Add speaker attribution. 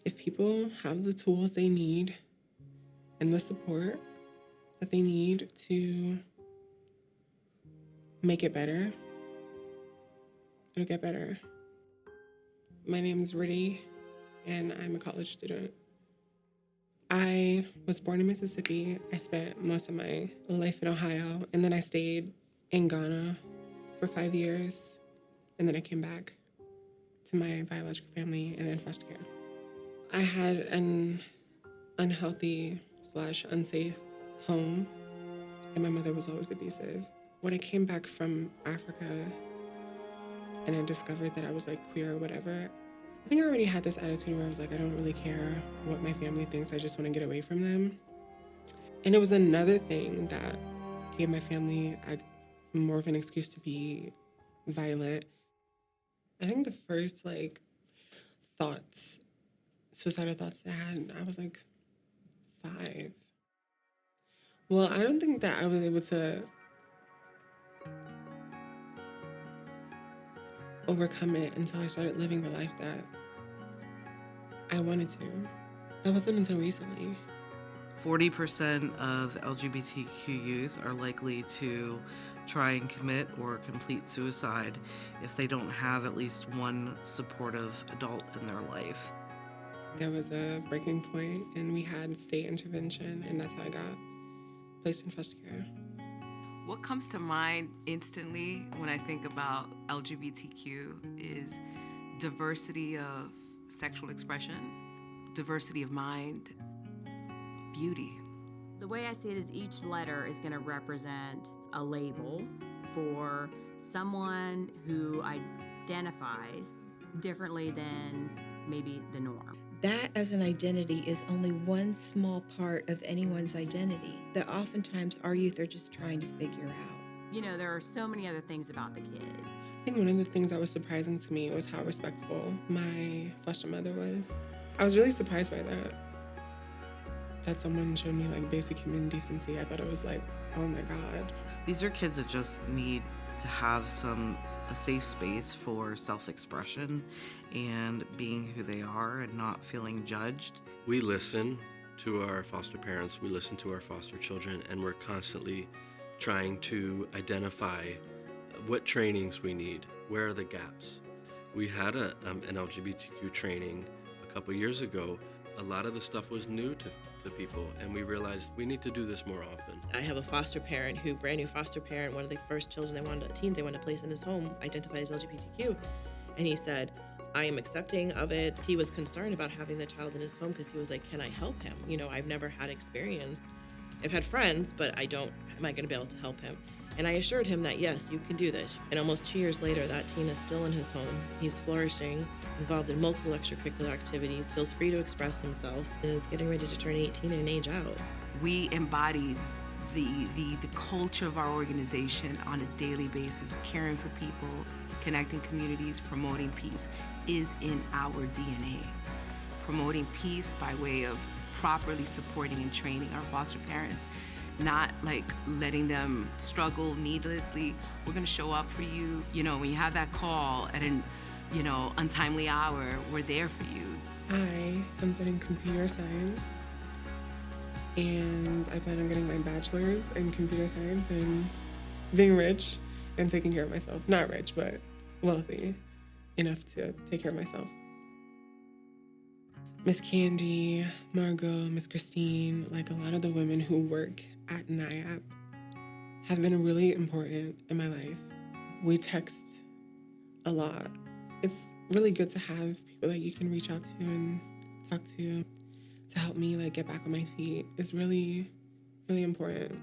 Speaker 1: If people have the tools they need and the support that they need to make it better, it'll get better. My name is Riddy, and I'm a college student. I was born in Mississippi. I spent most of my life in Ohio, and then I stayed in Ghana for 5 years, and then I came back to my biological family and in foster care. I had an unhealthy/unsafe home, and my mother was always abusive. When I came back from Africa and I discovered that I was like queer or whatever, I think I already had this attitude where I was like, I don't really care what my family thinks, I just want to get away from them. And it was another thing that gave my family more of an excuse to be violent. I think the first suicidal thoughts that I had, I was like 5. Well, I don't think that I was able to overcome it until I started living the life that I wanted to. That wasn't until recently.
Speaker 2: 40% of LGBTQ youth are likely to try and commit or complete suicide if they don't have at least one supportive adult in their life.
Speaker 1: There was a breaking point, and we had state intervention, and that's how I got placed in foster care.
Speaker 3: What comes to mind instantly when I think about LGBTQ is diversity of sexual expression, diversity of mind, beauty.
Speaker 4: The way I see it is each letter is going to represent a label for someone who identifies differently than maybe the norm.
Speaker 5: That as an identity is only one small part of anyone's identity that oftentimes our youth are just trying to figure out.
Speaker 4: You know, there are so many other things about the kids.
Speaker 1: I think one of the things that was surprising to me was how respectful my foster mother was. I was really surprised by that someone showed me basic human decency. I thought it was oh my God.
Speaker 2: These are kids that just need to have a safe space for self-expression and being who they are and not feeling judged.
Speaker 6: We listen to our foster parents, we listen to our foster children, and we're constantly trying to identify what trainings we need, where are the gaps. We had an LGBTQ training a couple years ago. A lot of the stuff was new to people, and we realized we need to do this more often.
Speaker 7: I have a foster parent brand new foster parent, one of the first teens they wanted to place in his home identified as LGBTQ. And he said, I am accepting of it. He was concerned about having the child in his home because he was like, can I help him? I've never had experience. I've had friends, but am I gonna be able to help him? And I assured him that, yes, you can do this. And almost 2 years later, that teen is still in his home. He's flourishing, involved in multiple extracurricular activities, feels free to express himself, and is getting ready to turn 18 and age out.
Speaker 3: We embody the culture of our organization on a daily basis. Caring for people, connecting communities, promoting peace is in our DNA. Promoting peace by way of properly supporting and training our foster parents, not letting them struggle needlessly. We're gonna show up for you. When you have that call at an untimely hour, we're there for you.
Speaker 1: I am studying computer science, and I plan on getting my bachelor's in computer science and being rich and taking care of myself. Not rich, but wealthy enough to take care of myself. Miss Candy, Margot, Miss Christine, a lot of the women who work at NYAP have been really important in my life. We text a lot. It's really good to have people that you can reach out to and talk to help me get back on my feet. It's really, really important.